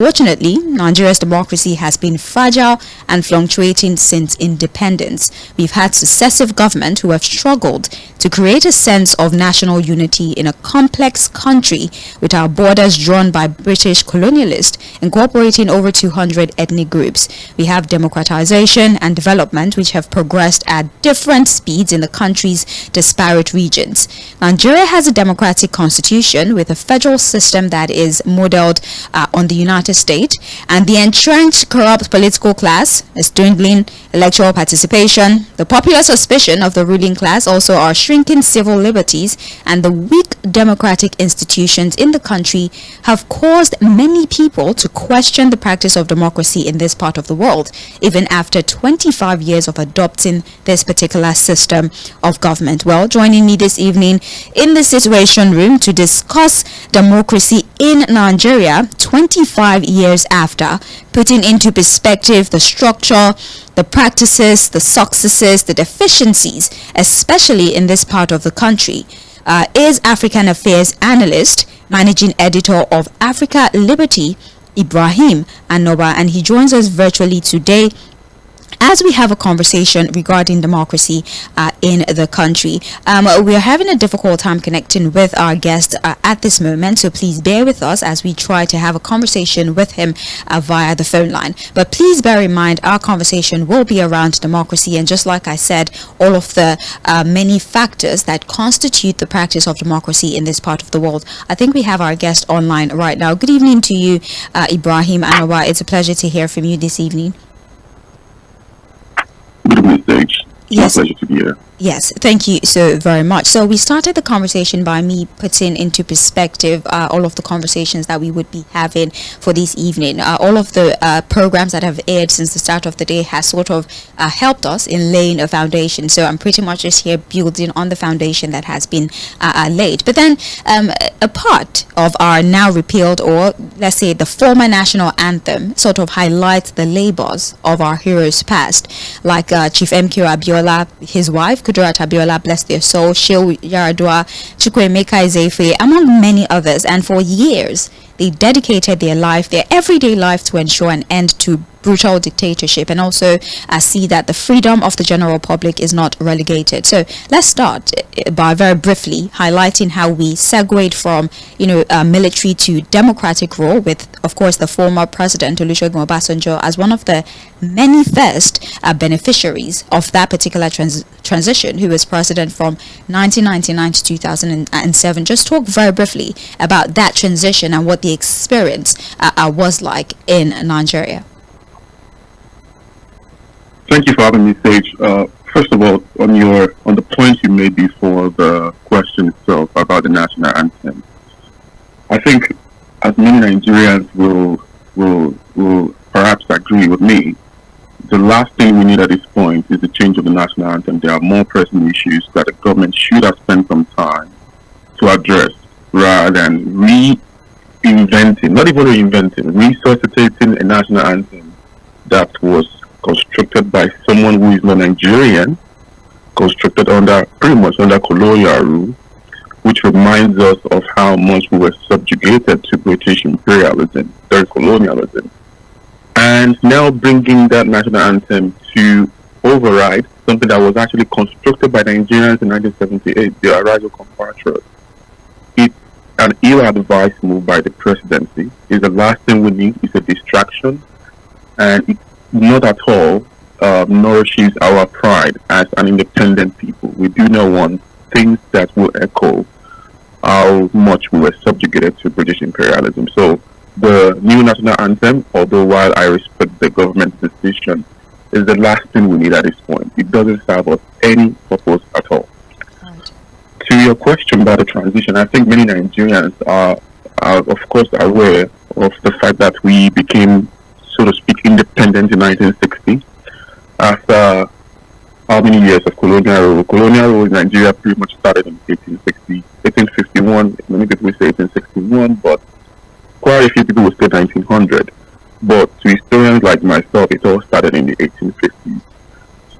Fortunately, Nigeria's democracy has been fragile and fluctuating since independence. We've had successive governments who have struggled to create a sense of national unity in a complex country with our borders drawn by British colonialists, incorporating over 200 ethnic groups. We have democratization and development which have progressed at different speeds in the country's disparate regions. Nigeria has a democratic constitution with a federal system that is modeled on the United States, and the entrenched corrupt political class is dwindling electoral participation. The popular suspicion of the ruling class also are shrinking civil liberties, and the weak democratic institutions in the country have caused many people to question the practice of democracy in this part of the world, even after 25 years of adopting this particular system of government. Well, joining me this evening in the Situation Room to discuss democracy in Nigeria 25 years after, putting into perspective the structure, the practices, the successes, the deficiencies, especially in this part of the country, is African Affairs Analyst, Managing Editor of Africa Liberty, Ibrahim Anoba, and he joins us virtually today as we have a conversation regarding democracy in the country. We are having a difficult time connecting with our guest at this moment, so please bear with us as we try to have a conversation with him via the phone line. But please bear in mind, our conversation will be around democracy, and just like I said, all of the many factors that constitute the practice of democracy in this part of the world. I think we have our guest online right now. Good evening to you, Ibrahim Anoba. It's a pleasure to hear from you this evening. Good evening, Sage. Yes. My pleasure to be here. Yes, thank you so very much. So we started the conversation by me putting into perspective all of the conversations that we would be having for this evening. All of the programs that have aired since the start of the day has sort of helped us in laying a foundation. So I'm pretty much just here building on the foundation that has been laid. But then a part of our now repealed, or let's say the former national anthem, sort of highlights the labors of our heroes past, like Chief MK Abiola, his wife, Kudirat Abiola, bless their soul, Shehu Yaradua, Chukwuemeka Ezeife, among many others. And for years, they dedicated their life, their everyday life, to ensure an end to brutal dictatorship, and also see that the freedom of the general public is not relegated. So let's start by very briefly highlighting how we segued from military to democratic rule, with of course the former president Olusegun Obasanjo as one of the many first beneficiaries of that particular transition, who was president from 1999 to 2007. Just talk very briefly about that transition and what the experience was like in Nigeria. Thank you for having me, Sage. First of all, on the point you made before the question itself about the national anthem, I think as many Nigerians will perhaps agree with me, the last thing we need at this point is the change of the national anthem. There are more pressing issues that the government should have spent some time to address, rather than reinventing, not even reinventing, resuscitating a national anthem that was constructed by someone who is not Nigerian, constructed pretty much under colonial rule, which reminds us of how much we were subjugated to British imperialism, their colonialism. And now bringing that national anthem to override something that was actually constructed by Nigerians in 1978, the Arrival Compatriots. It's an ill-advised move by the presidency. It's the last thing we need. It's a distraction, and it's not at all nourishes our pride as an independent people. We do not want things that will echo how much we were subjugated to British imperialism. So the new national anthem, although while I respect the government's decision, is the last thing we need at this point. It doesn't serve us any purpose at all. Right. To your question about the transition, I think many Nigerians are of course aware of the fact that we became, so to speak, independent in 1960 after how many years of colonial rule? Colonial rule in Nigeria pretty much started in 1851. Many people will say 1861, but quite a few people will say 1900. But to historians like myself, it all started in the 1850s.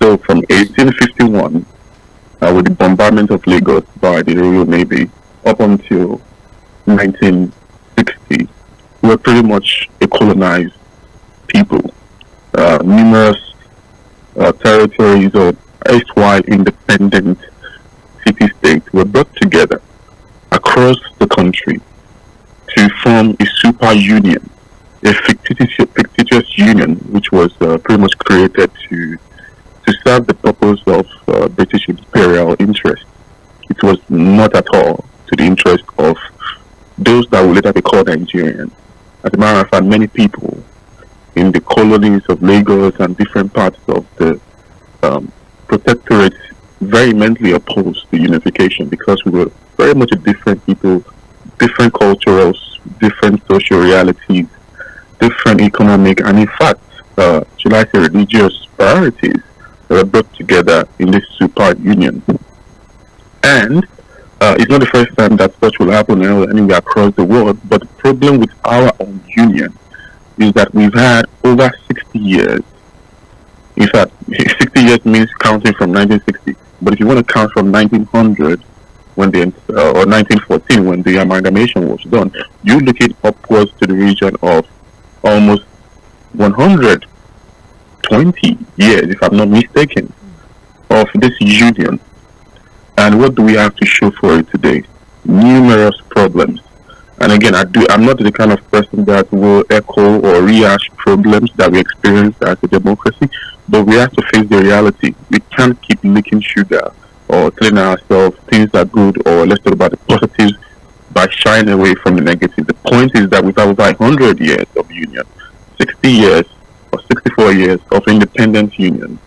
So from 1851, with the bombardment of Lagos by the Royal Navy, up until 1960, were pretty much a colonized people. Numerous territories or erstwhile independent city-states were brought together across the country to form a super union, a fictitious union, which was pretty much created to serve the purpose of British imperial interest. It was not at all to the interest of those that would later be called Nigerians. As a matter of fact, many people in the colonies of Lagos and different parts of the protectorate vehemently opposed the unification because we were very much a different people, different cultures, different social realities, different economic, and in fact, should I say religious priorities that were brought together in this super union. And it's not the first time that such will happen anywhere across the world, but the problem with our own union is that we've had over 60 years. In fact, 60 years means counting from 1960. But if you want to count from 1900, when or 1914, when the amalgamation was done, you're looking upwards to the region of almost 120 years, if I'm not mistaken, of this union. And what do we have to show for it today? Numerous problems. And again, I'm not the kind of person that will echo or rehash problems that we experience as a democracy, but we have to face the reality. We can't keep licking sugar or telling ourselves things are good, or let's talk about the positives by shying away from the negative. The point is that we've had over 100 years of union, 60 years or 64 years of independent union.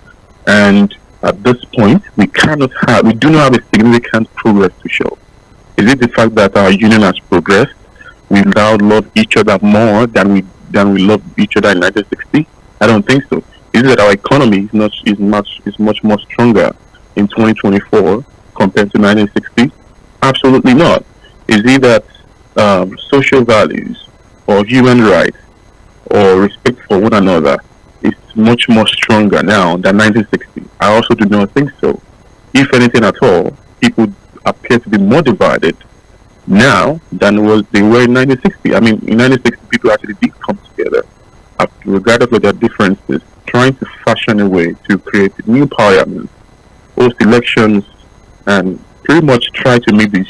And at this point, we do not have a significant progress to show. Is it the fact that our union has progressed? We now love each other more than we loved each other in 1960? I don't think so. Is it that our economy is much more stronger in 2024 compared to 1960? Absolutely not. Is it that social values or human rights or respect for one another is much more stronger now than 1960? I also do not think so. If anything at all, people appear to be more divided now than they were in 1960. I mean, in 1960, people actually did come together, regardless of their differences, trying to fashion a way to create a new parliament, host elections, and pretty much try to meet these